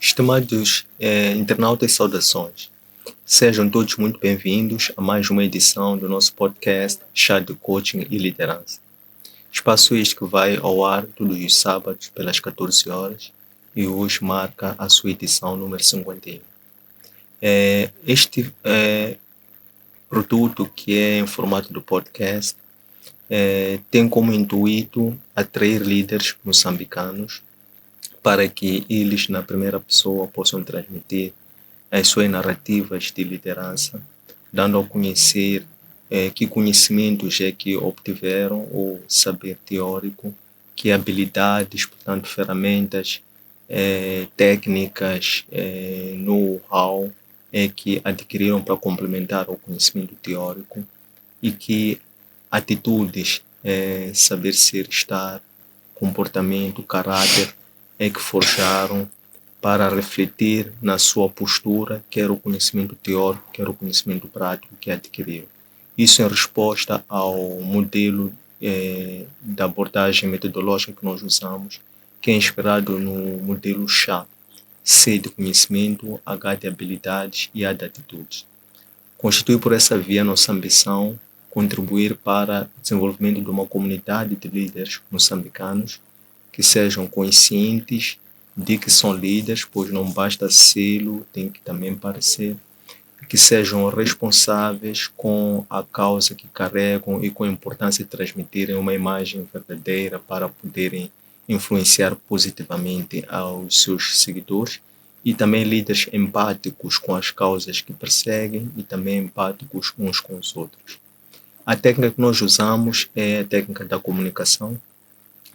Estimados internautas, saudações. Sejam todos muito bem-vindos a mais uma edição do nosso podcast Chá de Coaching e Liderança. Espaço este que vai ao ar todos os sábados pelas 14 horas e hoje marca a sua edição número 51. Este produto que é em formato de podcast tem como intuito atrair líderes moçambicanos para que eles, na primeira pessoa, possam transmitir as suas narrativas de liderança, dando a conhecer que conhecimentos é que obtiveram, ou saber teórico, que habilidades, portanto, ferramentas, técnicas, know-how é que adquiriram para complementar o conhecimento teórico e que atitudes, saber ser, estar, comportamento, caráter é que forjaram para refletir na sua postura, quer o conhecimento teórico, quer o conhecimento prático que adquiriram. Isso em resposta ao modelo da abordagem metodológica que nós usamos, que é inspirado no modelo CHA, C de conhecimento, H de habilidades e A de atitudes. Constitui por essa via nossa ambição contribuir para o desenvolvimento de uma comunidade de líderes moçambicanos que sejam conscientes de que são líderes, pois não basta sê-lo, tem que também parecer, que sejam responsáveis com a causa que carregam e com a importância de transmitirem uma imagem verdadeira para poderem influenciar positivamente aos seus seguidores, e também líderes empáticos com as causas que perseguem e também empáticos uns com os outros. A técnica que nós usamos é a técnica da comunicação.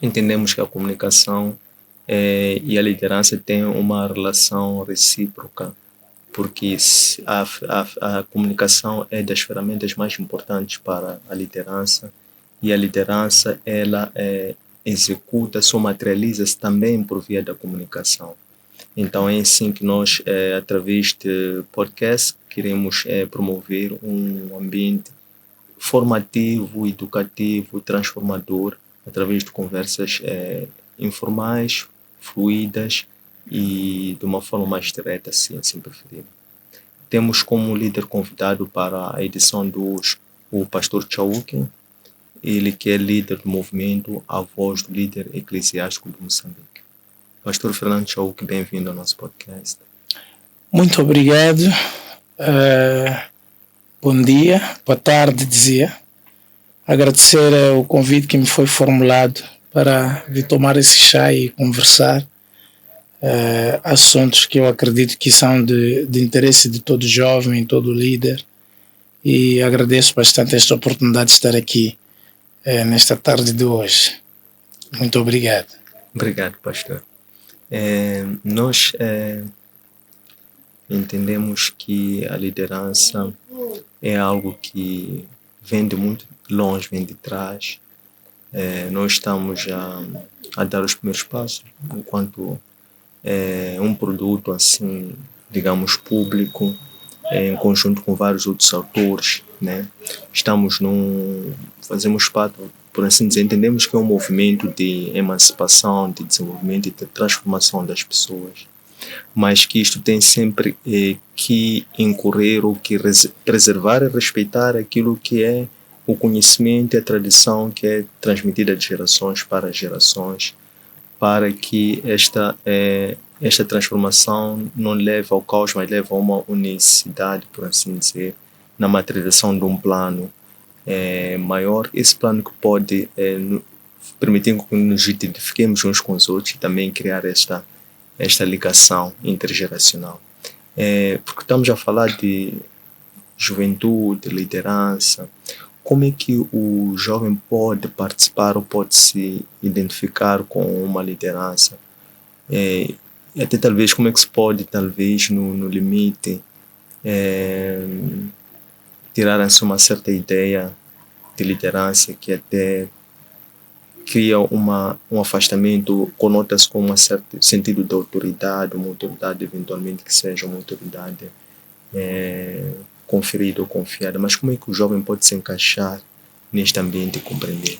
Entendemos que a comunicação e a liderança têm uma relação recíproca, porque a comunicação é das ferramentas mais importantes para a liderança, e a liderança ela executa-se ou materializa-se também por via da comunicação. Então é assim que nós, através de podcast, queremos promover um ambiente formativo, educativo, transformador, através de conversas informais, fluidas e de uma forma mais direta, assim preferível. Temos como líder convidado para a edição de hoje o pastor Chauque, ele que é líder do movimento A Voz do Líder Eclesiástico de Moçambique. Pastor Fernando Chauque, bem-vindo ao nosso podcast. Muito obrigado. Bom dia, boa tarde, dizia. Agradecer o convite que me foi formulado para vir tomar esse chá e conversar assuntos que eu acredito que são de interesse de todo jovem, todo líder, e agradeço bastante esta oportunidade de estar aqui nesta tarde de hoje. Muito obrigado. Obrigado, pastor. Nós entendemos que a liderança é algo que vem de muito longe, vem de trás. Nós estamos a dar os primeiros passos enquanto um produto assim, digamos, público, em conjunto com vários outros autores, né? Fazemos parte, por assim dizer, entendemos que é um movimento de emancipação, de desenvolvimento e de transformação das pessoas, mas que isto tem sempre que incorrer ou que preservar e respeitar aquilo que é o conhecimento e a tradição que é transmitida de gerações para gerações, para que esta transformação não leve ao caos, mas leve a uma unicidade, por assim dizer, na materialização de um plano maior. Esse plano que pode permitir que nos identifiquemos uns com os outros e também criar esta ligação intergeracional. Porque estamos a falar de juventude, liderança. Como é que o jovem pode participar ou pode se identificar com uma liderança? E até talvez como é que se pode, talvez no limite, tirar assim uma certa ideia de liderança que até cria um afastamento, conota-se com um certo sentido de autoridade, uma autoridade eventualmente que seja uma autoridade conferida ou confiada. Mas como é que o jovem pode se encaixar neste ambiente e compreender?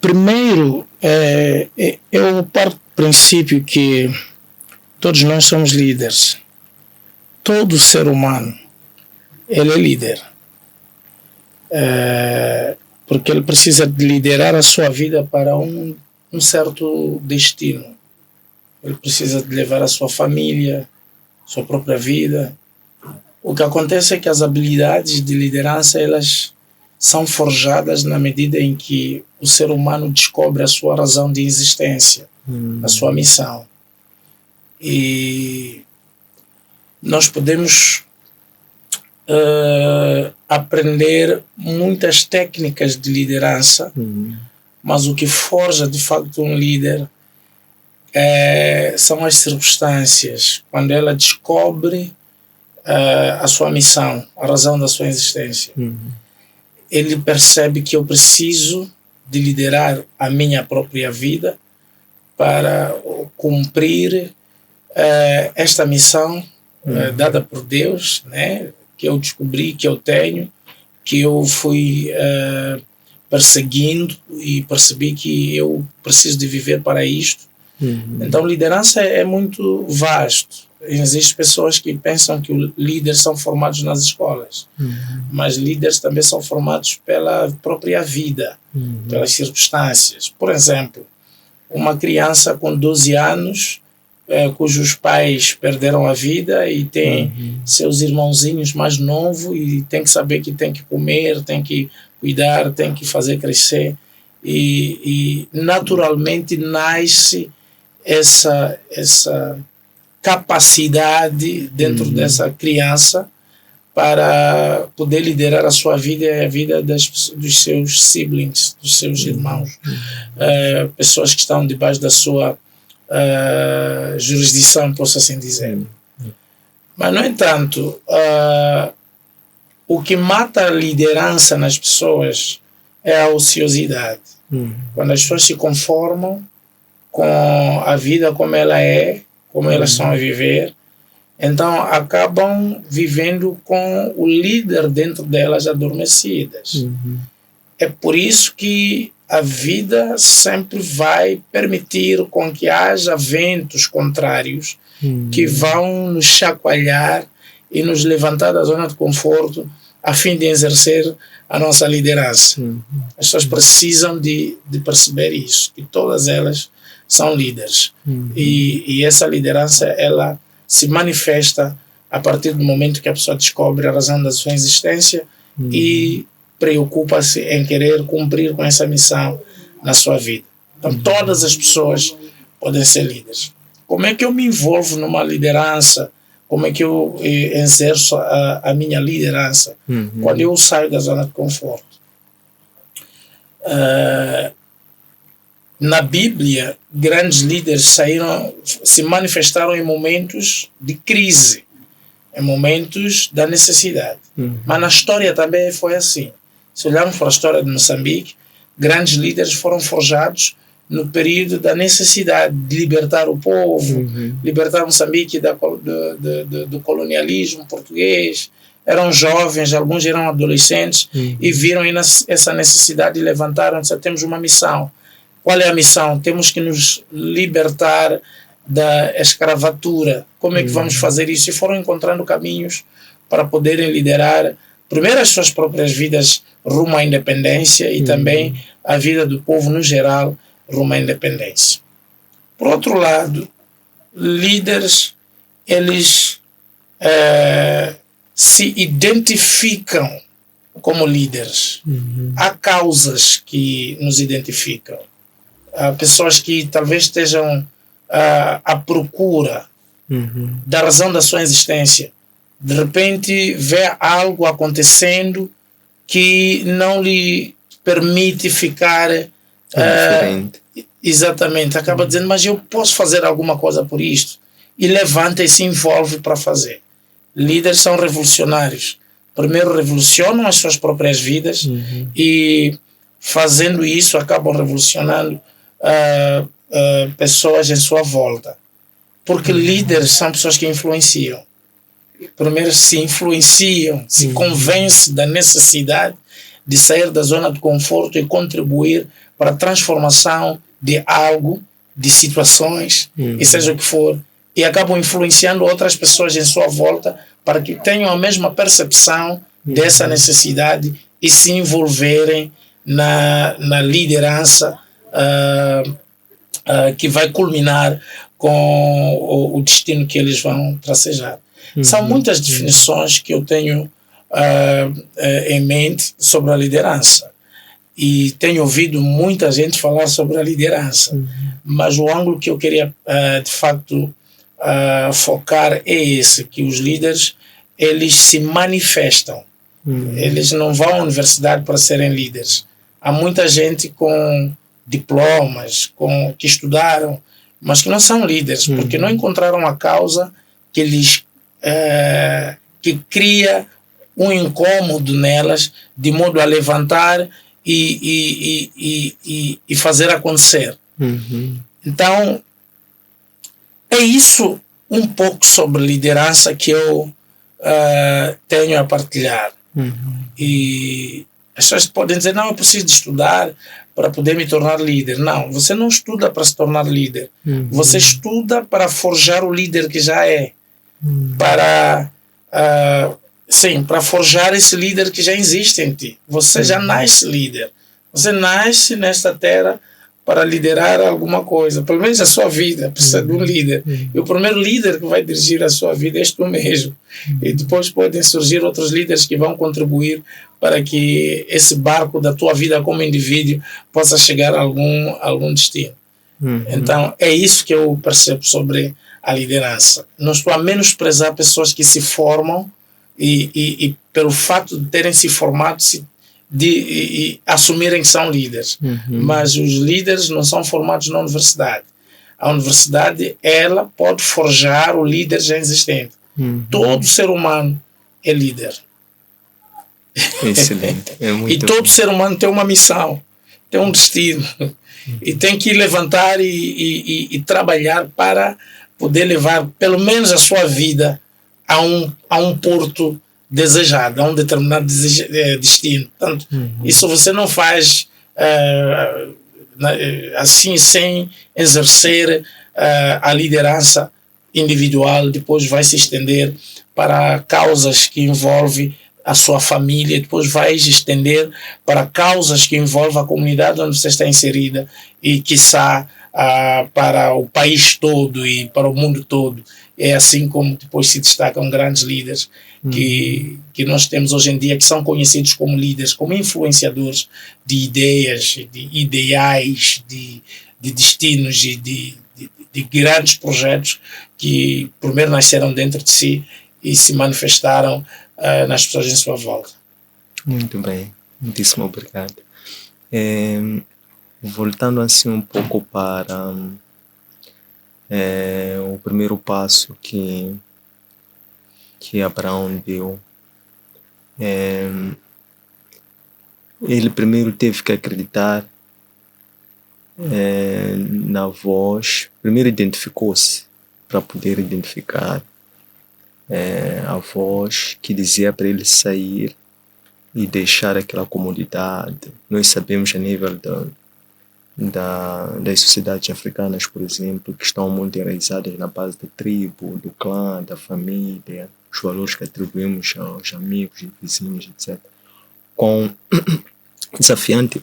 Primeiro, eu parto do princípio que todos nós somos líderes. Todo ser humano, ele é líder. Porque ele precisa de liderar a sua vida para um certo destino. Ele precisa de levar a sua família, sua própria vida. O que acontece é que as habilidades de liderança, elas são forjadas na medida em que o ser humano descobre a sua razão de existência, a sua missão. E nós podemos aprender muitas técnicas de liderança, mas o que forja de facto um líder são as circunstâncias, quando ela descobre a sua missão, a razão da sua existência. Ele percebe que eu preciso de liderar a minha própria vida para cumprir esta missão dada por Deus, né, que eu descobri, que eu tenho, que eu fui perseguindo e percebi que eu preciso de viver para isto. Então, liderança é muito vasto. Existem pessoas que pensam que os líderes são formados nas escolas, mas líderes também são formados pela própria vida, pelas circunstâncias. Por exemplo, uma criança com 12 anos, cujos pais perderam a vida e tem seus irmãozinhos mais novos e tem que saber que tem que comer, tem que cuidar, tem que fazer crescer. E naturalmente nasce essa capacidade dentro dessa criança para poder liderar a sua vida e a vida dos seus siblings, dos seus irmãos, pessoas que estão debaixo da sua jurisdição, posso assim dizer. Mas, no entanto, o que mata a liderança nas pessoas é a ociosidade. Quando as pessoas se conformam com a vida como ela é, como elas estão a viver, então acabam vivendo com o líder dentro delas adormecidas. É por isso que a vida sempre vai permitir com que haja ventos contrários que vão nos chacoalhar e nos levantar da zona de conforto a fim de exercer a nossa liderança. As pessoas precisam de perceber isso, que todas elas são líderes. E essa liderança, ela se manifesta a partir do momento que a pessoa descobre a razão da sua existência e preocupa-se em querer cumprir com essa missão na sua vida. Então, todas as pessoas podem ser líderes. Como é que eu me envolvo numa liderança? Como é que eu exerço a minha liderança quando eu saio da zona de conforto? Na Bíblia, grandes líderes se manifestaram em momentos de crise, em momentos da necessidade. Mas na história também foi assim. Se olharmos para a história de Moçambique, grandes líderes foram forjados no período da necessidade de libertar o povo, libertar Moçambique do colonialismo português. Eram jovens, alguns eram adolescentes, e viram essa necessidade e levantaram e disseram: temos uma missão. Qual é a missão? Temos que nos libertar da escravatura. Como é que vamos fazer isso? E foram encontrando caminhos para poderem liderar primeiro as suas próprias vidas rumo à independência e também a vida do povo no geral rumo à independência. Por outro lado, líderes, eles se identificam como líderes. Há causas que nos identificam. Há pessoas que talvez estejam à procura da razão da sua existência. De repente vê algo acontecendo que não lhe permite ficar diferente. Exatamente, acaba dizendo: mas eu posso fazer alguma coisa por isto, e levanta e se envolve para fazer. Líderes são revolucionários. Primeiro revolucionam as suas próprias vidas e, fazendo isso, acabam revolucionando pessoas em sua volta, porque líderes são pessoas que influenciam. Primeiro se influenciam, se convencem da necessidade de sair da zona de conforto e contribuir para a transformação de algo, de situações, e seja o que for, e acabam influenciando outras pessoas em sua volta para que tenham a mesma percepção dessa necessidade e se envolverem na liderança que vai culminar com o destino que eles vão tracejar. São muitas definições que eu tenho em mente sobre a liderança. E tenho ouvido muita gente falar sobre a liderança. Mas o ângulo que eu queria, de facto, focar é esse, que os líderes, eles se manifestam. Eles não vão à universidade para serem líderes. Há muita gente com diplomas, que estudaram, mas que não são líderes, porque não encontraram a causa que lhes que cria um incômodo nelas, de modo a levantar e fazer acontecer. Então, é isso um pouco sobre liderança que eu tenho a partilhar. E as pessoas podem dizer, não, eu preciso de estudar para poder me tornar líder. Não, você não estuda para se tornar líder. Você estuda para forjar o líder que já é. Para forjar esse líder que já existe em ti. Você já nasce líder. Você nasce nesta terra para liderar alguma coisa. Pelo menos a sua vida precisa de um líder. E o primeiro líder que vai dirigir a sua vida és tu mesmo. E depois podem surgir outros líderes que vão contribuir para que esse barco da tua vida como indivíduo possa chegar a algum destino. Então, é isso que eu percebo sobre a liderança. Não estou a menosprezar pessoas que se formam e pelo fato de terem se formado, de assumirem que são líderes. Mas os líderes não são formados na universidade. A universidade, ela pode forjar o líder já existente. Todo ser humano é líder. Excelente. E todo ser humano tem uma missão, tem um destino. E tem que levantar e trabalhar para poder levar pelo menos a sua vida a um porto desejado, a um determinado destino. Portanto, isso você não faz assim sem exercer a liderança individual, depois vai se estender para causas que envolvem a sua família, depois vai se estender para causas que envolvem a comunidade onde você está inserida e, quiçá, para o país todo e para o mundo todo. É assim como depois se destacam grandes líderes que nós temos hoje em dia, que são conhecidos como líderes, como influenciadores de ideias, de ideais, de destinos e de grandes projetos que primeiro nasceram dentro de si e se manifestaram nas pessoas em sua volta. Muito bem, muitíssimo obrigado. Voltando assim um pouco para o primeiro passo que Abraão deu, ele primeiro teve que acreditar na voz, primeiro identificou-se para poder identificar a voz que dizia para ele sair e deixar aquela comunidade. Nós sabemos a nível das sociedades africanas, por exemplo, que estão muito enraizadas na base da tribo, do clã, da família, os valores que atribuímos aos amigos e vizinhos, etc. Com desafiante,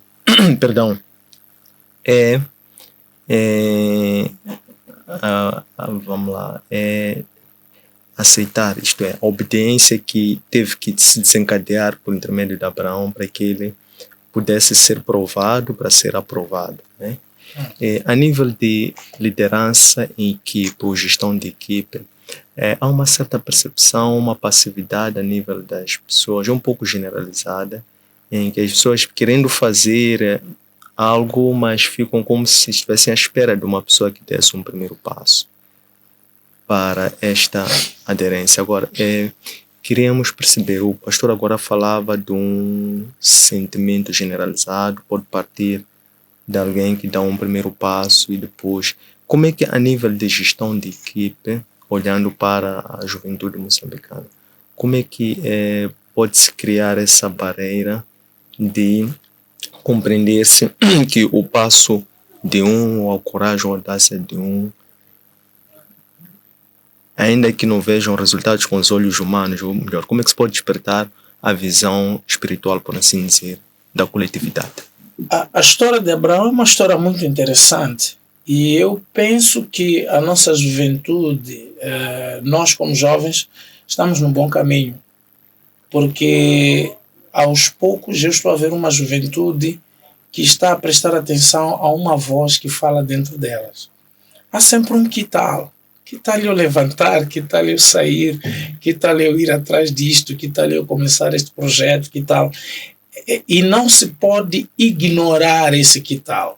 perdão, vamos lá, aceitar, isto é, a obediência que teve que se desencadear por intermédio de Abraão para que ele pudesse ser provado para ser aprovado, né? A nível de liderança em equipe ou gestão de equipe, há uma certa percepção, uma passividade a nível das pessoas, um pouco generalizada, em que as pessoas querendo fazer algo, mas ficam como se estivessem à espera de uma pessoa que desse um primeiro passo para esta aderência. Agora, queríamos perceber, o pastor agora falava de um sentimento generalizado, pode partir de alguém que dá um primeiro passo e depois, como é que a nível de gestão de equipe, olhando para a juventude moçambicana, como é que pode-se criar essa barreira de compreender-se que o passo de um, ou a coragem ou a audácia de um, ainda que não vejam resultados com os olhos humanos, ou melhor, como é que se pode despertar a visão espiritual, por assim dizer, da coletividade? A história de Abraão é uma história muito interessante e eu penso que a nossa juventude, nós como jovens, estamos num bom caminho, porque aos poucos eu estou a ver uma juventude que está a prestar atenção a uma voz que fala dentro delas. Há sempre um que tal eu levantar, que tal eu sair, que tal eu ir atrás disto, que tal eu começar este projeto, que tal. E não se pode ignorar esse que tal.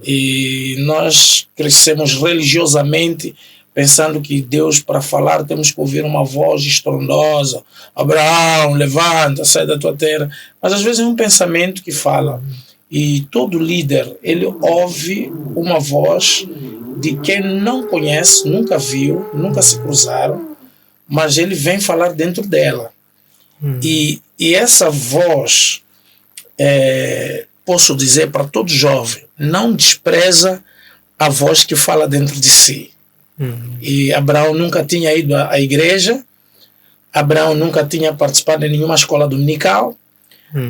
E nós crescemos religiosamente pensando que Deus, para falar, temos que ouvir uma voz estrondosa. Abraão, levanta, sai da tua terra. Mas às vezes é um pensamento que fala. E todo líder, ele ouve uma voz de quem não conhece, nunca viu, nunca se cruzaram, mas ele vem falar dentro dela. E essa voz, posso dizer para todo jovem, não despreza a voz que fala dentro de si. E Abraão nunca tinha ido à igreja, Abraão nunca tinha participado em nenhuma escola dominical,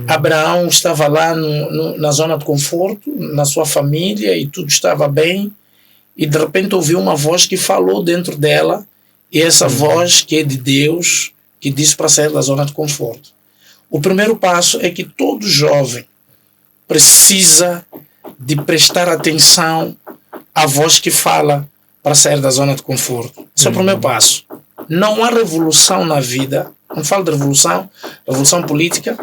Abraão estava lá na zona de conforto, na sua família, e tudo estava bem, e de repente ouviu uma voz que falou dentro dela, e essa voz que é de Deus, que disse para sair da zona de conforto. O primeiro passo é que todo jovem precisa de prestar atenção à voz que fala para sair da zona de conforto. Esse é o primeiro passo. Não há revolução na vida, não falo de revolução política,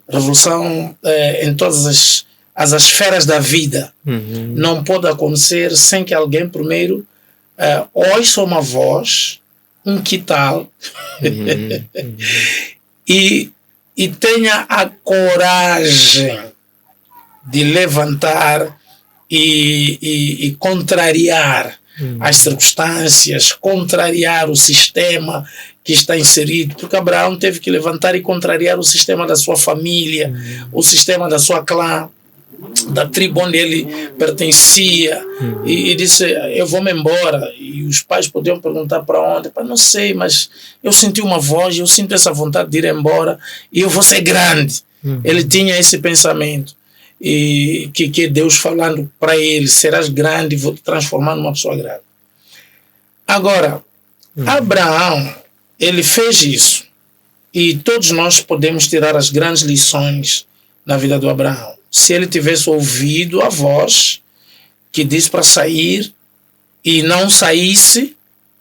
revolução em todas as esferas da vida. Não pode acontecer sem que alguém primeiro ouça uma voz, um que tal, e tenha a coragem de levantar e contrariar as circunstâncias, contrariar o sistema que está inserido, porque Abraão teve que levantar e contrariar o sistema da sua família, o sistema da sua clã, da tribo onde ele pertencia, e disse, eu vou-me embora. E os pais podiam perguntar para onde, não sei, mas eu senti uma voz, eu sinto essa vontade de ir embora e eu vou ser grande. Ele tinha esse pensamento, e que Deus falando para ele, serás grande, vou te transformar numa pessoa grande. Agora, Abraão, ele fez isso, e todos nós podemos tirar as grandes lições na vida do Abraão. Se ele tivesse ouvido a voz que disse para sair e não saísse,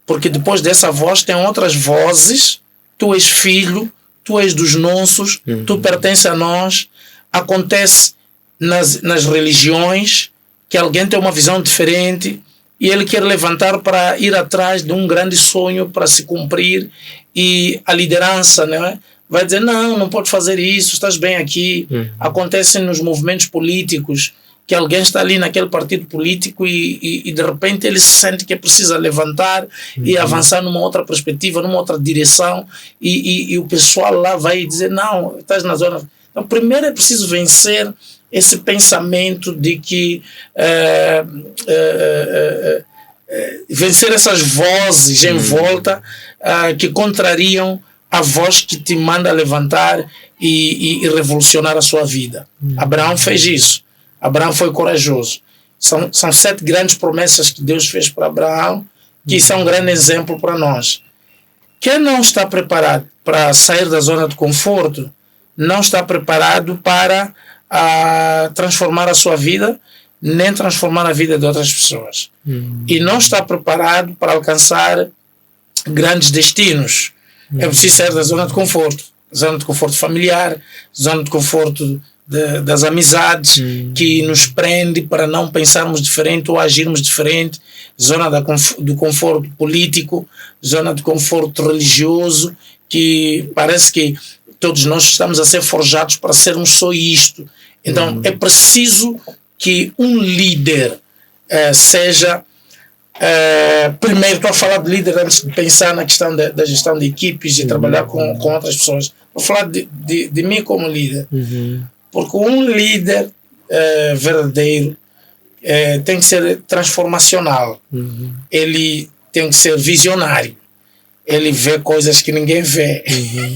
porque depois dessa voz tem outras vozes, tu és filho, tu és dos nossos, tu pertences a nós. Acontece nas religiões que alguém tem uma visão diferente e ele quer levantar para ir atrás de um grande sonho para se cumprir, e a liderança, né, vai dizer, não pode fazer isso, estás bem aqui. Acontece nos movimentos políticos que alguém está ali naquele partido político e de repente ele se sente que precisa levantar e avançar numa outra perspectiva, numa outra direção, e o pessoal lá vai dizer, não, estás na zona. Então primeiro é preciso vencer esse pensamento de que vencer essas vozes em volta que contrariam a voz que te manda levantar e revolucionar a sua vida. Abraão fez isso. Abraão foi corajoso. São 7 grandes promessas que Deus fez para Abraão, que são um grande exemplo para nós. Quem não está preparado para sair da zona de conforto, não está preparado para transformar a sua vida, nem transformar a vida de outras pessoas. E não está preparado para alcançar grandes destinos. É preciso sair da zona de conforto familiar, zona de conforto das amizades, que nos prende para não pensarmos diferente ou agirmos diferente, zona do conforto político, zona de conforto religioso, que parece que todos nós estamos a ser forjados para sermos só isto. Então é preciso que um líder seja... primeiro, estou a falar de líder antes de pensar na questão da gestão de equipes e trabalhar com outras pessoas. Vou falar de mim como líder. Porque um líder verdadeiro tem que ser transformacional. Ele tem que ser visionário. ele vê coisas que ninguém vê.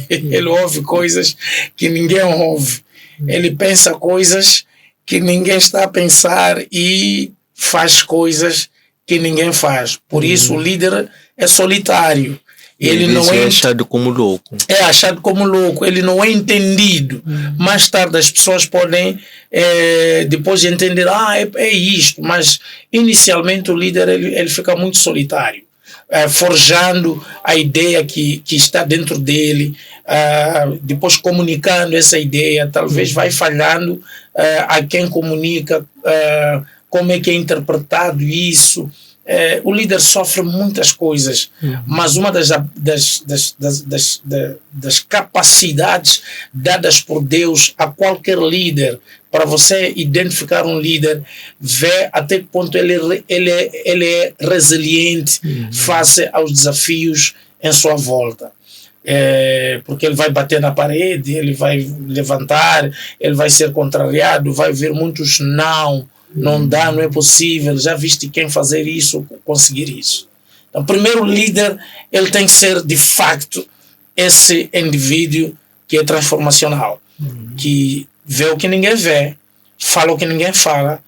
Ele ouve coisas que ninguém ouve. Ele pensa coisas que ninguém está a pensar e faz coisas que ninguém faz. Por isso o líder é solitário. Ele não é achado como louco. É achado como louco. Ele não é entendido. Mais tarde as pessoas podem depois entender, é isto. Mas inicialmente o líder ele fica muito solitário. Forjando a ideia que está dentro dele, depois comunicando essa ideia, talvez vai falhando a quem comunica, como é que é interpretado isso. O líder sofre muitas coisas, mas uma das capacidades dadas por Deus a qualquer líder, para você identificar um líder, ver até que ponto ele é resiliente face aos desafios em sua volta. Porque ele vai bater na parede, ele vai levantar, ele vai ser contrariado, vai ver muitos não dá, não é possível, já viste quem fazer isso, conseguir isso. Então, o primeiro líder, ele tem que ser de facto esse indivíduo que é transformacional, que vê o que ninguém vê, fala o que ninguém fala,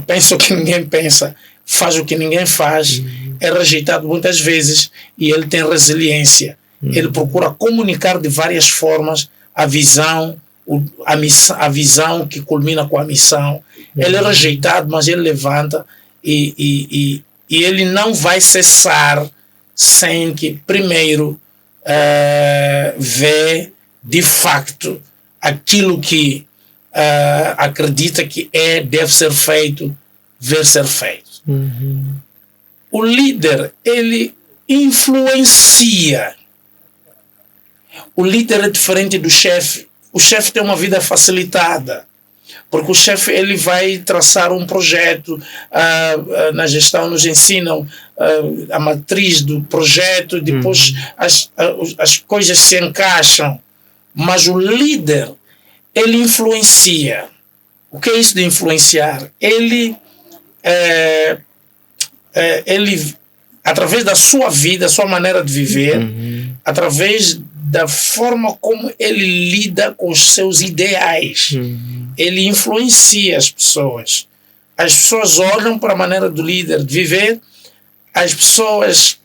pensa o que ninguém pensa, faz o que ninguém faz, é rejeitado muitas vezes e ele tem resiliência. Ele procura comunicar de várias formas a visão, a visão que culmina com a missão. Ele é rejeitado, mas ele levanta e ele não vai cessar sem que primeiro vê de facto aquilo que acredita que deve ser feito, ver ser feito. O líder, ele influencia. O líder é diferente do chefe. O chefe tem uma vida facilitada, porque o chefe ele vai traçar um projeto, na gestão nos ensinam a matriz do projeto, depois as coisas se encaixam, mas o líder, ele influencia. O que é isso de influenciar? Ele, através da sua vida, sua maneira de viver, através da forma como ele lida com os seus ideais. Ele influencia as pessoas. As pessoas olham para a maneira do líder de viver, as pessoas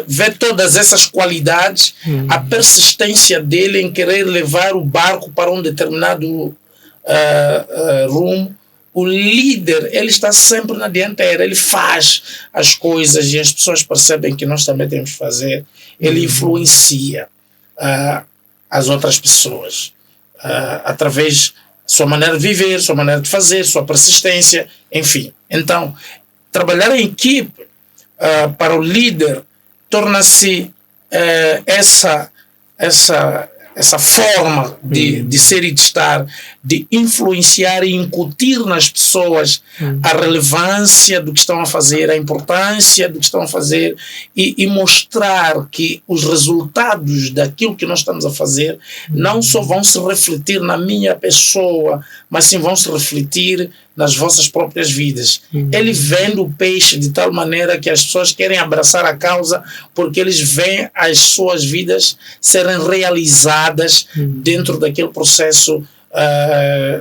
vê todas essas qualidades, a persistência dele em querer levar o barco para um determinado rumo. O líder, ele está sempre na dianteira, ele faz as coisas e as pessoas percebem que nós também temos que fazer. Ele influencia as outras pessoas através da sua maneira de viver, sua maneira de fazer, sua persistência, enfim. Então, trabalhar em equipe para o líder torna-se essa forma de ser e de estar, de influenciar e incutir nas pessoas a relevância do que estão a fazer, a importância do que estão a fazer e mostrar que os resultados daquilo que nós estamos a fazer não só vão se refletir na minha pessoa, mas sim vão se refletir nas vossas próprias vidas. Ele vende o peixe de tal maneira que as pessoas querem abraçar a causa porque eles veem as suas vidas serem realizadas dentro daquele processo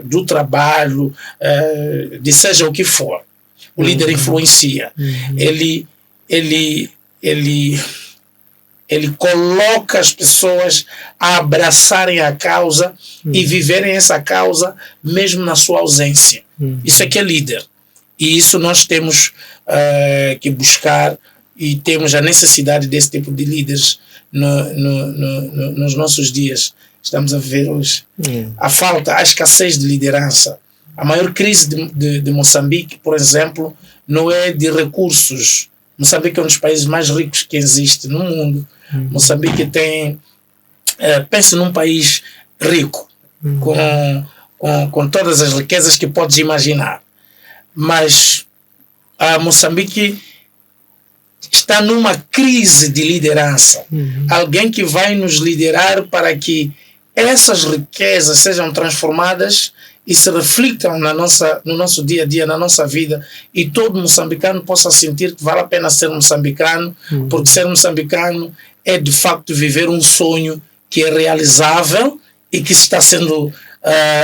do trabalho, de seja o que for. O líder influencia. Ele coloca as pessoas a abraçarem a causa e viverem essa causa mesmo na sua ausência. Isso é que é líder. E isso nós temos que buscar e temos a necessidade desse tipo de líderes nos nossos dias. Estamos a ver hoje a falta, a escassez de liderança. A maior crise de Moçambique, por exemplo, não é de recursos. Moçambique é um dos países mais ricos que existe no mundo. Moçambique tem... pense num país rico, com todas as riquezas que podes imaginar. Mas Moçambique está numa crise de liderança. Alguém que vai nos liderar para que essas riquezas sejam transformadas e se reflitam no nosso dia a dia, na nossa vida, e todo moçambicano possa sentir que vale a pena ser moçambicano, porque ser moçambicano é de facto viver um sonho que é realizável e que está sendo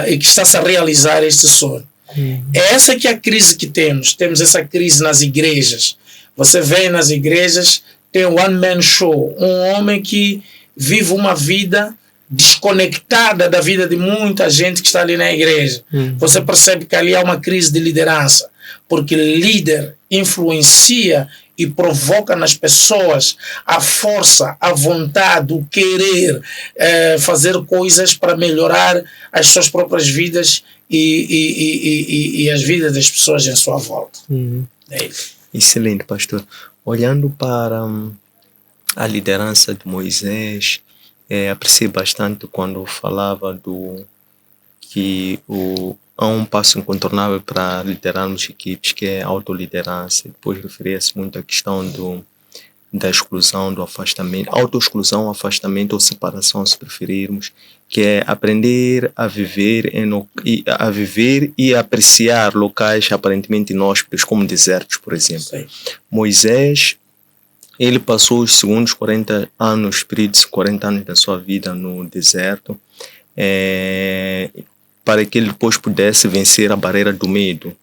e que está-se a realizar este sonho. É essa que é a crise que temos essa crise nas igrejas. Você vê nas igrejas, tem o one man show, um homem que vive uma vida desconectada da vida de muita gente que está ali na igreja. Você percebe que ali há uma crise de liderança, porque líder influencia e provoca nas pessoas a força, a vontade, o querer fazer coisas para melhorar as suas próprias vidas e as vidas das pessoas em sua volta. É isso. Excelente, pastor. Olhando para a liderança de Moisés, apreciei bastante quando falava que há um passo incontornável para liderarmos equipes, que é a autoliderança. Depois referia-se muito à questão da exclusão, do afastamento, autoexclusão, afastamento ou separação, se preferirmos, que é aprender a viver e apreciar locais aparentemente inóspitos, como desertos, por exemplo. Sim. Moisés, ele passou os segundos 40 anos, períodos 40 anos da sua vida no deserto, para que ele depois pudesse vencer a barreira do medo.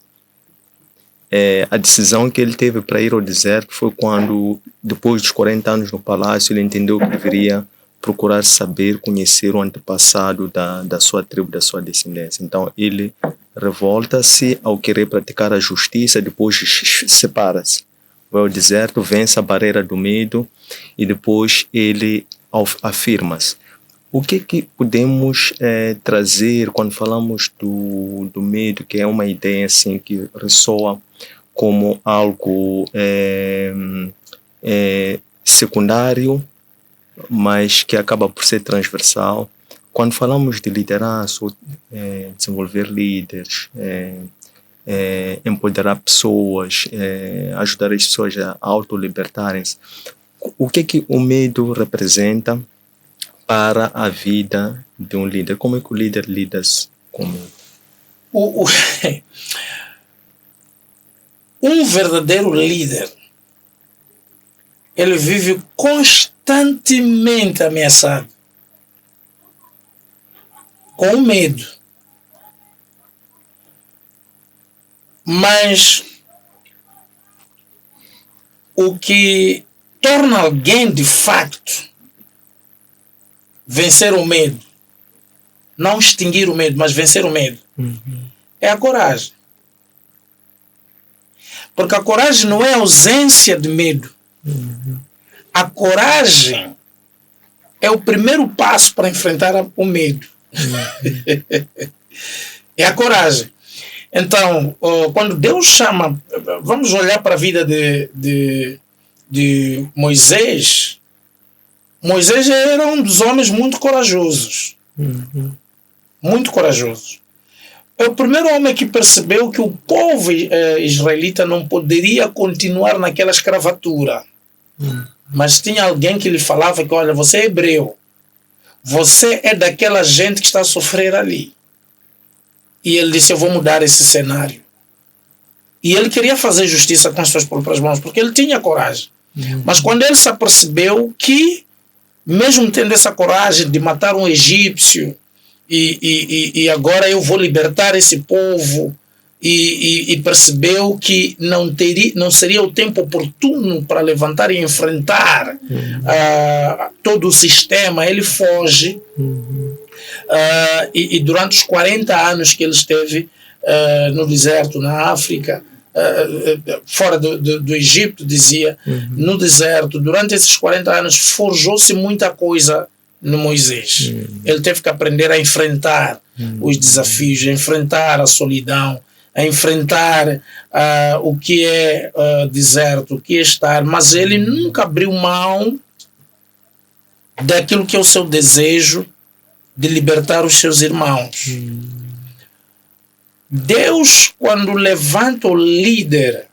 A decisão que ele teve para ir ao deserto foi quando, depois dos 40 anos no palácio, ele entendeu que deveria procurar saber, conhecer o antepassado da sua tribo, da sua descendência. Então ele revolta-se ao querer praticar a justiça, depois separa-se. Vai ao deserto, vence a barreira do medo e depois ele afirma-se. O que podemos trazer quando falamos do medo, que é uma ideia assim que ressoa como algo secundário, mas que acaba por ser transversal? Quando falamos de liderança, desenvolver líderes, empoderar pessoas, ajudar as pessoas a autolibertarem-se, o que o medo representa para a vida de um líder? Como é que o líder lida com medo? Um verdadeiro líder, ele vive constantemente ameaçado com medo. Mas o que torna alguém de facto vencer o medo, não extinguir o medo, mas vencer o medo, é a coragem. Porque a coragem não é ausência de medo. A coragem é o primeiro passo para enfrentar o medo. É a coragem. Então, quando Deus chama, vamos olhar para a vida de Moisés. Moisés era um dos homens muito corajosos. Muito corajosos. É o primeiro homem que percebeu que o povo israelita não poderia continuar naquela escravatura. Mas tinha alguém que lhe falava que, olha, você é hebreu. Você é daquela gente que está a sofrer ali. E ele disse, eu vou mudar esse cenário. E ele queria fazer justiça com as suas próprias mãos, porque ele tinha coragem. Mas quando ele se apercebeu que, mesmo tendo essa coragem de matar um egípcio, e agora eu vou libertar esse povo, e percebeu que não seria o tempo oportuno para levantar e enfrentar todo o sistema, ele foge. E durante os 40 anos que ele esteve no deserto, na África, fora do Egito, dizia, no deserto, durante esses 40 anos forjou-se muita coisa no Moisés. Ele teve que aprender a enfrentar os desafios, a enfrentar a solidão, a enfrentar o que é deserto, o que é estar, mas ele nunca abriu mão daquilo que é o seu desejo de libertar os seus irmãos. Deus, quando levanta o líder,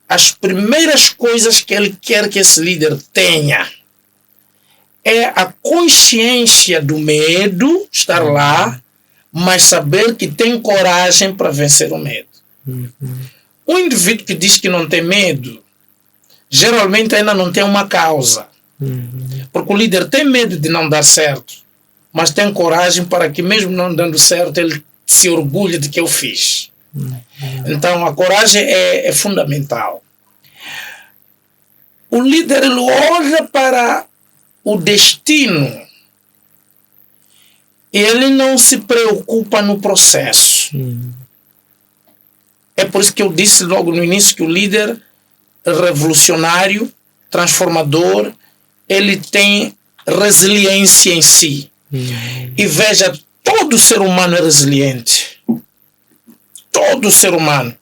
as primeiras coisas que ele quer que esse líder tenha é a consciência do medo, estar lá, mas saber que tem coragem para vencer o medo. Um indivíduo que diz que não tem medo, geralmente ainda não tem uma causa. Porque o líder tem medo de não dar certo, mas tem coragem para que, mesmo não dando certo, ele se orgulhe de que eu fiz. Então a coragem é fundamental. O líder, ele olha para o destino, ele não se preocupa no processo. É por isso que eu disse logo no início que o líder revolucionário, transformador, ele tem resiliência em si. E veja, todo ser humano é resiliente. Todo ser humano.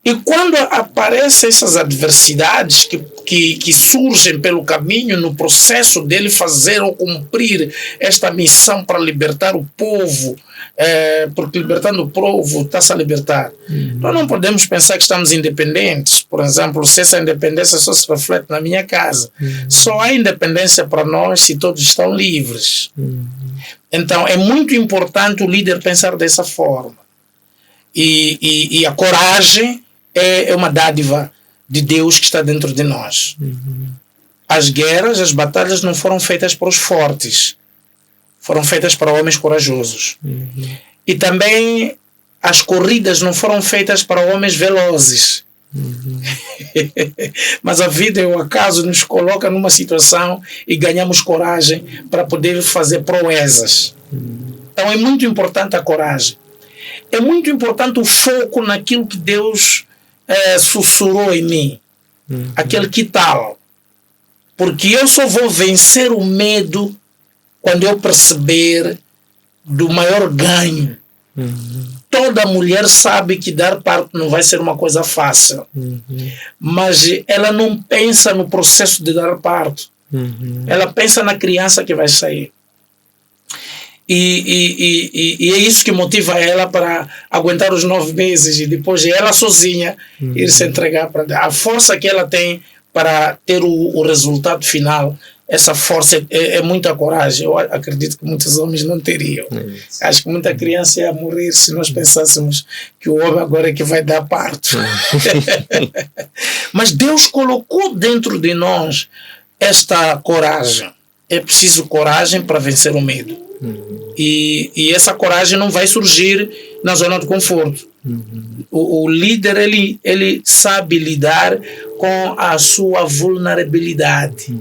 E quando aparecem essas adversidades que surgem pelo caminho, no processo dele fazer ou cumprir esta missão para libertar o povo, porque libertando o povo está-se a libertar. Nós não podemos pensar que estamos independentes. Por exemplo, se essa independência só se reflete na minha casa. Só há independência para nós se todos estão livres. Então é muito importante o líder pensar dessa forma. E a coragem é uma dádiva de Deus que está dentro de nós. As guerras, as batalhas não foram feitas para os fortes, foram feitas para homens corajosos. E também as corridas não foram feitas para homens velozes. Mas a vida e o acaso nos coloca numa situação e ganhamos coragem para poder fazer proezas. Então é muito importante a coragem. É muito importante o foco naquilo que Deus sussurrou em mim. Aquele que tal. Porque eu só vou vencer o medo quando eu perceber do maior ganho. Toda mulher sabe que dar parto não vai ser uma coisa fácil. Mas ela não pensa no processo de dar parto. Ela pensa na criança que vai sair. E é isso que motiva ela para aguentar os 9 meses e depois ela sozinha ir se entregar para a força que ela tem para ter o resultado final. Essa força é muita coragem. Eu acredito que muitos homens não teriam. Acho que muita criança ia morrer se nós pensássemos que o homem agora é que vai dar parto. Mas Deus colocou dentro de nós esta coragem. É preciso coragem para vencer o medo. E essa coragem não vai surgir na zona de conforto. O líder, ele sabe lidar com a sua vulnerabilidade.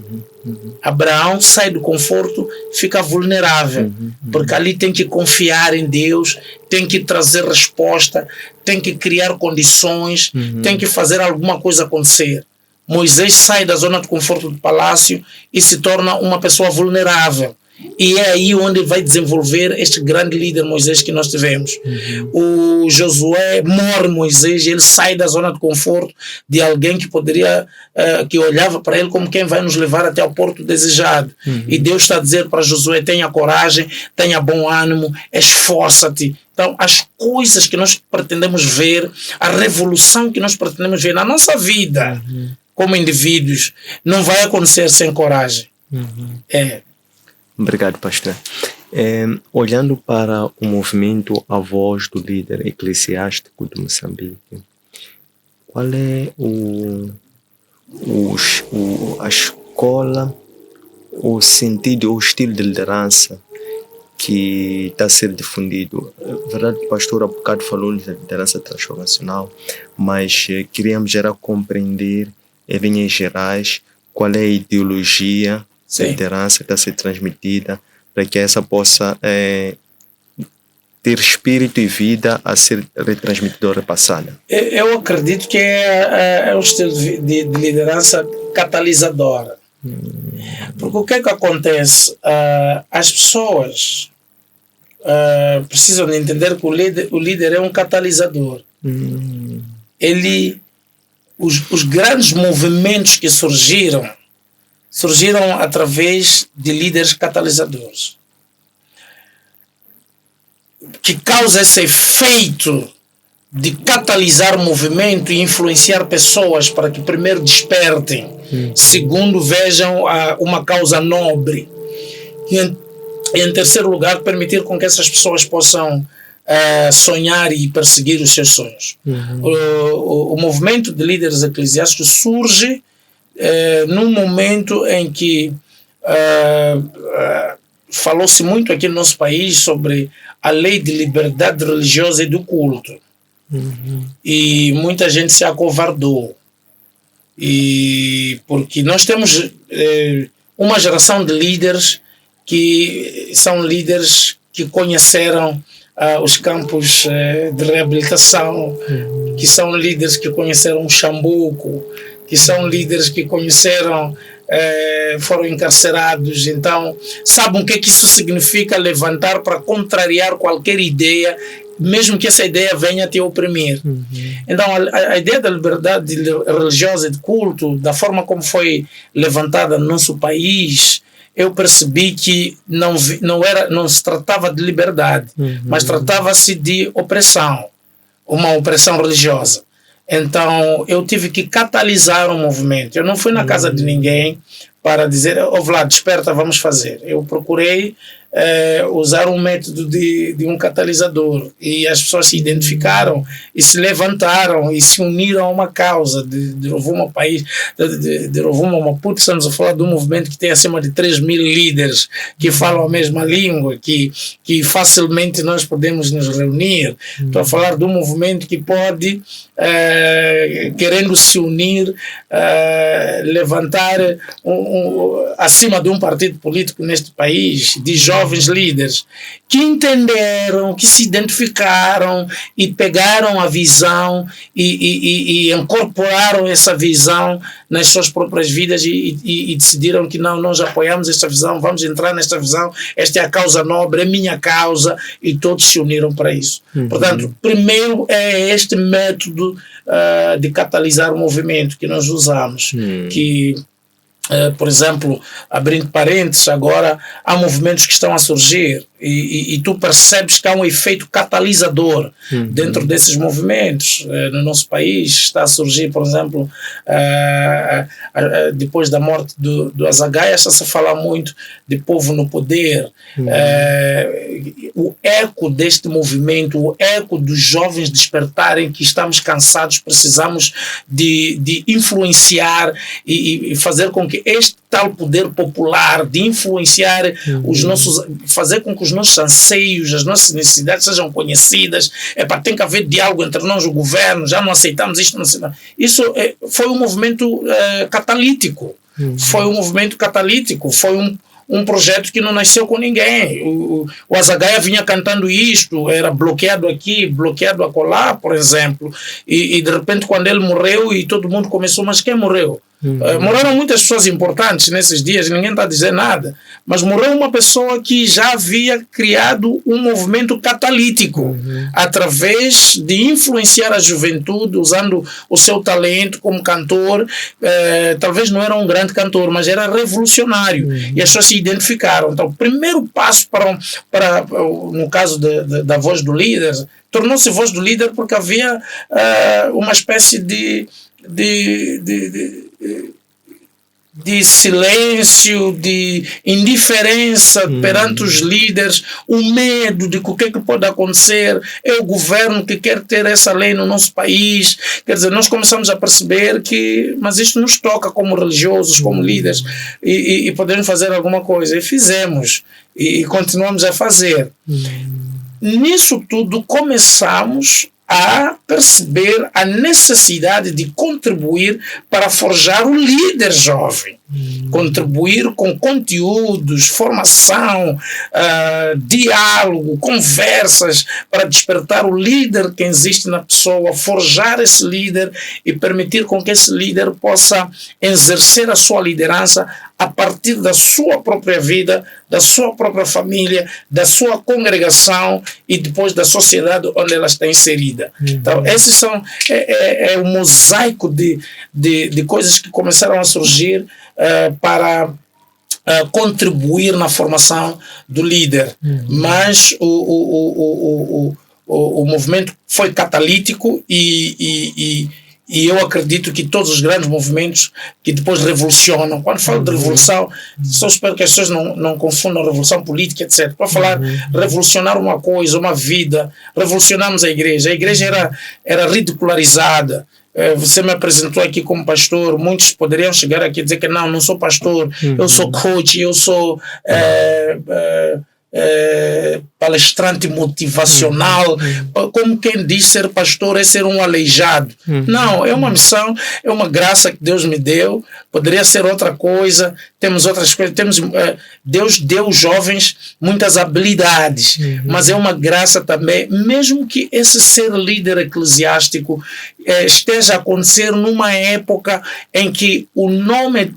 Abraão sai do conforto, fica vulnerável, porque ali tem que confiar em Deus, tem que trazer resposta, tem que criar condições, tem que fazer alguma coisa acontecer. Moisés sai da zona de conforto do palácio e se torna uma pessoa vulnerável. E é aí onde vai desenvolver este grande líder Moisés que nós tivemos. O Josué morre Moisés e ele sai da zona de conforto de alguém que poderia, que olhava para ele como quem vai nos levar até ao porto desejado. E Deus está a dizer para Josué: tenha coragem, tenha bom ânimo, esforça-te. Então as coisas que nós pretendemos ver, a revolução que nós pretendemos ver na nossa vida como indivíduos, não vai acontecer sem coragem. Obrigado, pastor. Olhando para o movimento A Voz do Líder Eclesiástico de Moçambique, qual é a escola, o sentido, o estilo de liderança que está a ser difundido? Verdade, o pastor há bocado falou de liderança transformacional, mas queríamos já compreender, em linhas gerais, qual é a ideologia da liderança que está a ser transmitida, para que essa possa ter espírito e vida a ser retransmitida ou repassada. Eu acredito que é um estilo de liderança catalisadora. Porque o que é que acontece? As pessoas precisam de entender que o líder é um catalisador. Os grandes movimentos que surgiram através de líderes catalisadores, que causa esse efeito de catalisar o movimento e influenciar pessoas para que primeiro despertem, segundo vejam uma causa nobre, e em terceiro lugar permitir com que essas pessoas possam sonhar e perseguir os seus sonhos. O movimento de líderes eclesiásticos surge num momento em que falou-se muito aqui no nosso país sobre a lei de liberdade religiosa e do culto. E muita gente se acovardou. E porque nós temos uma geração de líderes que são líderes que conheceram os campos de reabilitação, que são líderes que conheceram o Chambuco, que são líderes que conheceram, foram encarcerados, então sabem o que isso significa levantar para contrariar qualquer ideia, mesmo que essa ideia venha a te oprimir. Então a ideia da liberdade religiosa e de culto, da forma como foi levantada no nosso país, eu percebi que não se tratava de liberdade, mas tratava-se de opressão, uma opressão religiosa. Então eu tive que catalisar o movimento. Eu não fui na casa de ninguém para dizer, Vlad, desperta, vamos fazer. Eu procurei usar um método de um catalisador, e as pessoas se identificaram e se levantaram e se uniram a uma causa de Rovuma País, de Rovuma Maputo. Estamos a falar de um movimento que tem acima de 3.000 líderes que falam a mesma língua, que facilmente nós podemos nos reunir. Estou a falar de um movimento que pode, querendo se unir, levantar acima de um partido político neste país, de jovens líderes que entenderam, que se identificaram e pegaram a visão e incorporaram essa visão nas suas próprias vidas e decidiram que não, nós apoiamos esta visão, vamos entrar nesta visão, esta é a causa nobre, é minha causa, e todos se uniram para isso. Portanto, primeiro é este método de catalisar o movimento que nós usamos, que por exemplo, abrindo parênteses, agora há movimentos que estão a surgir e tu percebes que há um efeito catalisador dentro desses movimentos. No nosso país está a surgir, por exemplo, depois da morte do Azagaia, está-se a falar muito de povo no poder. O eco deste movimento, o eco dos jovens despertarem que estamos cansados, precisamos de influenciar e fazer com que este tal poder popular de influenciar os nossos, fazer com que os nossos anseios, as nossas necessidades sejam conhecidas. Tem que haver diálogo entre nós e o governo, já não aceitamos isto, não aceitamos. Isso foi um movimento catalítico. Foi um movimento catalítico, foi um projeto que não nasceu com ninguém. O Azagaia vinha cantando isto, era bloqueado aqui, bloqueado acolá, por exemplo, e de repente quando ele morreu e todo mundo começou, mas quem morreu? Morreram muitas pessoas importantes nesses dias, ninguém está a dizer nada, mas morreu uma pessoa que já havia criado um movimento catalítico através de influenciar a juventude, usando o seu talento como cantor. Talvez não era um grande cantor, mas era revolucionário, e as pessoas se identificaram. Então o primeiro passo para no caso da voz do líder, tornou-se voz do líder porque havia uma espécie de silêncio, de indiferença perante os líderes, o medo de o que pode acontecer, é o governo que quer ter essa lei no nosso país. Quer dizer, nós começamos a perceber que, mas isto nos toca como religiosos, como líderes, e podemos fazer alguma coisa, e fizemos, e continuamos a fazer. Nisso tudo começamos a perceber a necessidade de contribuir para forjar o líder jovem. Contribuir com conteúdos, formação, diálogo, conversas, para despertar o líder que existe na pessoa, forjar esse líder e permitir com que esse líder possa exercer a sua liderança a partir da sua própria vida, da sua própria família, da sua congregação e depois da sociedade onde ela está inserida. Então, esses são o mosaico de coisas que começaram a surgir para contribuir na formação do líder. Mas o movimento foi catalítico e E eu acredito que todos os grandes movimentos que depois revolucionam, quando falo de revolução, só espero que as pessoas não confundam revolução política, etc. Para falar revolucionar uma coisa, uma vida, revolucionamos a igreja. A igreja era ridicularizada. Você me apresentou aqui como pastor, muitos poderiam chegar aqui e dizer que não sou pastor, eu sou coach, eu sou palestrante motivacional, como quem diz ser pastor é ser um aleijado. Não, é uma missão, é uma graça que Deus me deu, poderia ser outra coisa, temos outras coisas, Deus deu aos jovens muitas habilidades, mas é uma graça também, mesmo que esse ser líder eclesiástico esteja a acontecer numa época em que o nome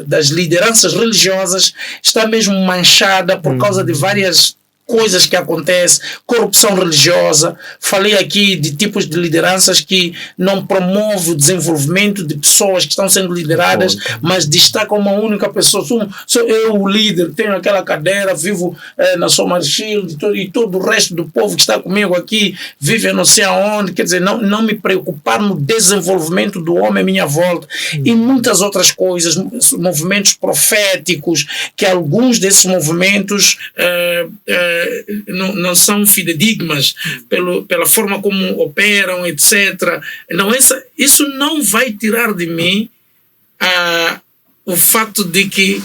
das lideranças religiosas está mesmo manchada por causa de várias coisas que acontecem, corrupção religiosa. Falei aqui de tipos de lideranças que não promovem o desenvolvimento de pessoas que estão sendo lideradas, mas destacam uma única pessoa. Sou eu o líder, tenho aquela cadeira, vivo na Somerchild e todo o resto do povo que está comigo aqui vive não sei aonde. Quer dizer, não me preocupar no desenvolvimento do homem à minha volta e muitas outras coisas, movimentos proféticos, que alguns desses movimentos não são fidedigmas pela forma como operam, etc. Não, isso não vai tirar de mim o fato de que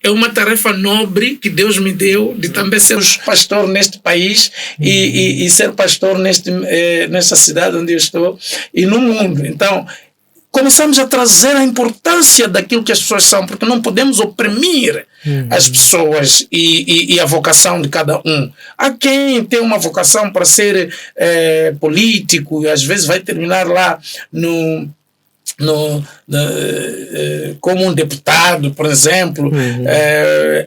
é uma tarefa nobre que Deus me deu de também ser pastor neste país e ser pastor nesta cidade onde eu estou e no mundo. Então, começamos a trazer a importância daquilo que as pessoas são, porque não podemos oprimir as pessoas e a vocação de cada um. Há quem tem uma vocação para ser político e às vezes vai terminar lá como um deputado, por exemplo.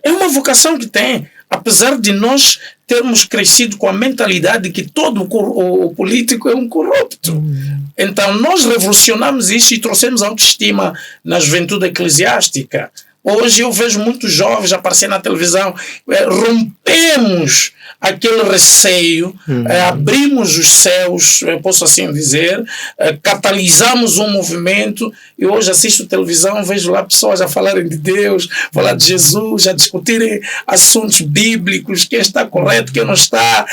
É uma vocação que tem. Apesar de nós termos crescido com a mentalidade de que todo o político é um corrupto. Então nós revolucionamos isso e trouxemos autoestima na juventude eclesiástica. Hoje eu vejo muitos jovens aparecer na televisão, rompemos aquele receio, abrimos os céus, posso assim dizer, catalisamos um movimento e hoje assisto televisão, vejo lá pessoas a falarem de Deus, falar de Jesus, a discutirem assuntos bíblicos, quem está correto, quem não está,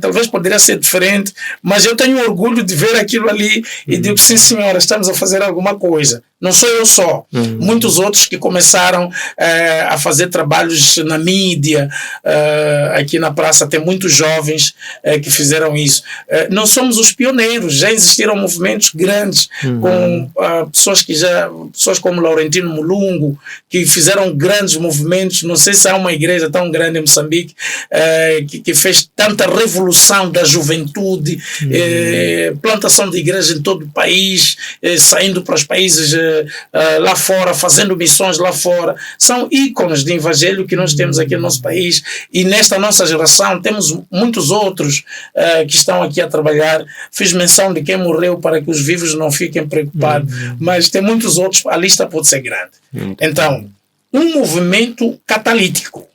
talvez poderia ser diferente, mas eu tenho orgulho de ver aquilo ali e digo, sim senhora, estamos a fazer alguma coisa. Não sou eu só, muitos outros que começaram a fazer trabalhos na mídia, aqui na praça tem muitos jovens que fizeram isso. Não somos os pioneiros, já existiram movimentos grandes com pessoas como Laurentino Mulungu, que fizeram grandes movimentos. Não sei se há uma igreja tão grande em Moçambique que fez tanta revolução da juventude, plantação de igrejas em todo o país, saindo para os países lá fora, fazendo missões lá fora. São ícones de evangelho que nós temos aqui no nosso país e nesta nossa geração temos muitos outros que estão aqui a trabalhar. Fiz menção de quem morreu para que os vivos não fiquem preocupados, mas tem muitos outros, a lista pode ser grande. Então, um movimento catalítico,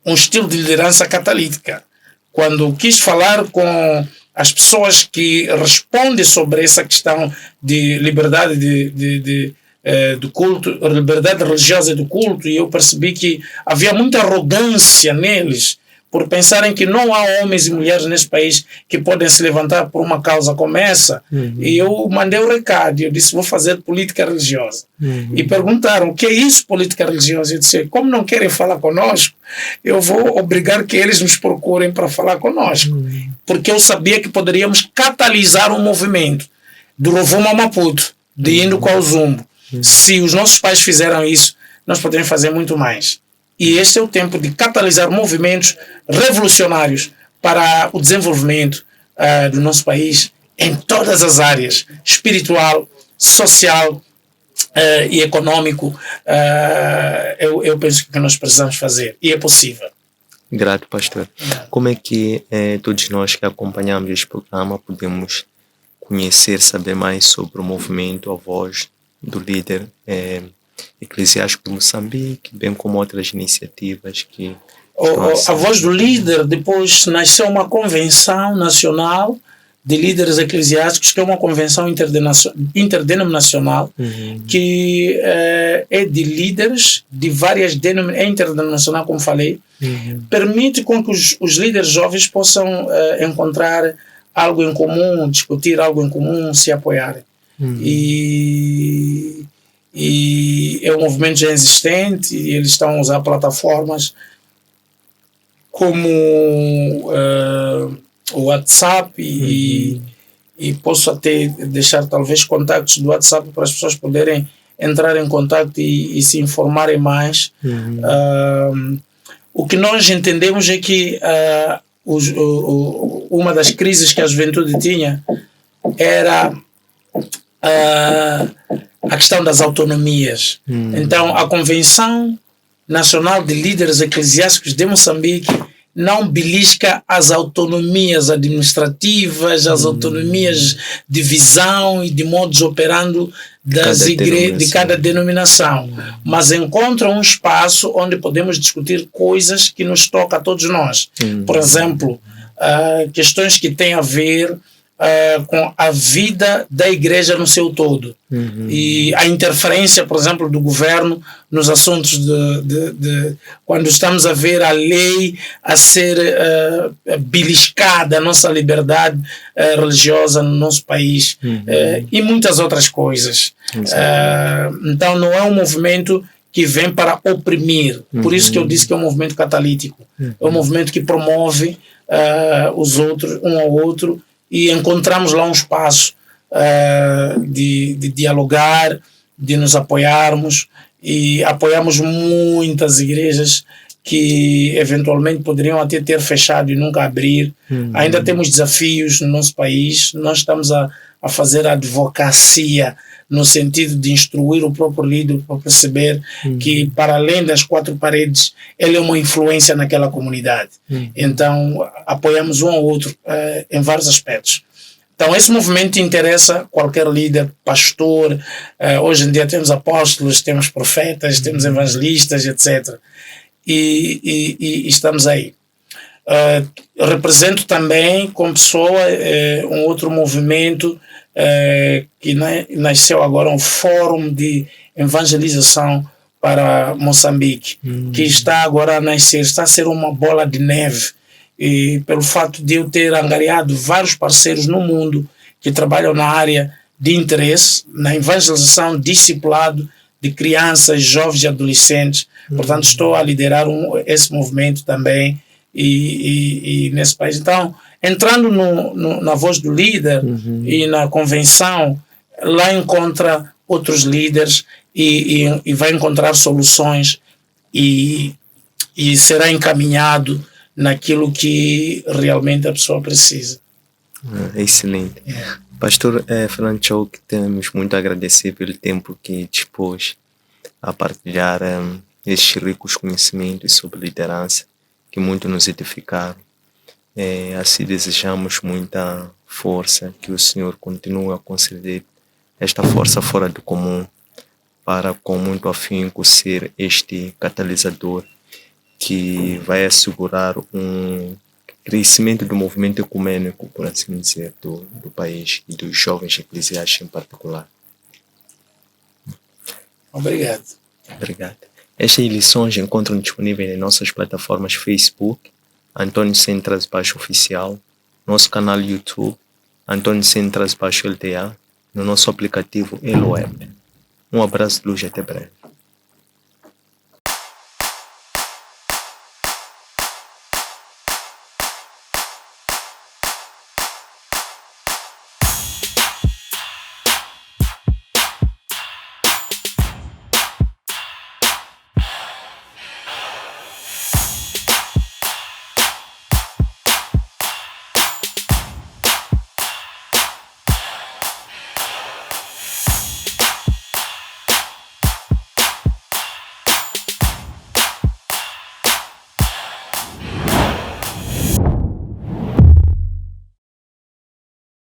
um estilo de liderança catalítica. Quando quis falar com as pessoas que respondem sobre essa questão de liberdade do culto, liberdade religiosa do culto, e eu percebi que havia muita arrogância neles por pensarem que não há homens e mulheres nesse país que podem se levantar por uma causa como essa. E eu mandei o recado, eu disse, vou fazer política religiosa. E perguntaram, o que é isso, política religiosa? Eu disse, como não querem falar conosco, eu vou obrigar que eles nos procurem para falar conosco. Porque eu sabia que poderíamos catalisar um movimento do Rovuma a Maputo, de Índico ao Zumbo. Se os nossos pais fizeram isso, nós podemos fazer muito mais. E este é o tempo de catalisar movimentos revolucionários para o desenvolvimento do nosso país em todas as áreas, espiritual, social e econômico. Eu penso que nós precisamos fazer, e é possível. Grato, pastor. Como é que todos nós que acompanhamos este programa podemos conhecer, saber mais sobre o movimento, a voz do líder eclesiástico de Moçambique, bem como outras iniciativas que... A voz do líder, depois nasceu uma convenção nacional de Líderes Eclesiásticos, que é uma convenção interdenominacional que é de líderes de várias denominações, é interdenominacional, como falei, permite com que os líderes jovens possam encontrar algo em comum, discutir algo em comum, se apoiarem. E é um movimento já existente e eles estão a usar plataformas como o WhatsApp e posso até deixar talvez contactos do WhatsApp para as pessoas poderem entrar em contato e se informarem mais. O que nós entendemos é que uma das crises que a juventude tinha era a questão das autonomias. Então, a Convenção Nacional de Líderes Eclesiásticos de Moçambique não belisca as autonomias administrativas, as autonomias de visão e de modus operandi de cada denominação, mas encontra um espaço onde podemos discutir coisas que nos tocam a todos nós. Por exemplo, questões que têm a ver com a vida da igreja no seu todo e a interferência, por exemplo, do governo nos assuntos quando estamos a ver a lei a ser beliscada, a nossa liberdade religiosa no nosso país e muitas outras coisas. Então não é um movimento que vem para oprimir, por isso que eu disse que é um movimento catalítico, é um movimento que promove os outros, um ao outro, e encontramos lá um espaço de dialogar, de nos apoiarmos, e apoiamos muitas igrejas que eventualmente poderiam até ter fechado e nunca abrir. Ainda temos desafios no nosso país, nós estamos a fazer advocacia no sentido de instruir o próprio líder para perceber que, para além das quatro paredes, ele é uma influência naquela comunidade. Então, apoiamos um ao outro em vários aspectos. Então, esse movimento interessa qualquer líder, pastor. Hoje em dia temos apóstolos, temos profetas, temos evangelistas, etc. E estamos aí. Represento também, como pessoa, um outro movimento que nasceu agora, um fórum de evangelização para Moçambique, que está agora a nascer, está a ser uma bola de neve, e pelo fato de eu ter angariado vários parceiros no mundo que trabalham na área de interesse, na evangelização, discipulado de crianças, jovens e adolescentes. Portanto, estou a liderar esse movimento também e nesse país. Então, entrando na voz do líder e na convenção, lá encontra outros líderes e vai encontrar soluções e será encaminhado naquilo que realmente a pessoa precisa. Excelente. Pastor Fernando Chouk, temos muito a agradecer pelo tempo que dispôs a partilhar estes ricos conhecimentos sobre liderança que muito nos edificaram. Assim desejamos muita força, que o Senhor continue a conceder esta força fora do comum para com muito afinco ser este catalisador que vai assegurar um crescimento do movimento ecumênico, por assim dizer, do país e dos jovens eclesiásticos em particular. Obrigado. Obrigado. Estas lições encontram disponíveis em nossas plataformas Facebook, Antônio Centras Baixo Oficial, nosso canal YouTube, Antônio Centras Baixo LTA, no nosso aplicativo Elweb. Um abraço de luz e até breve.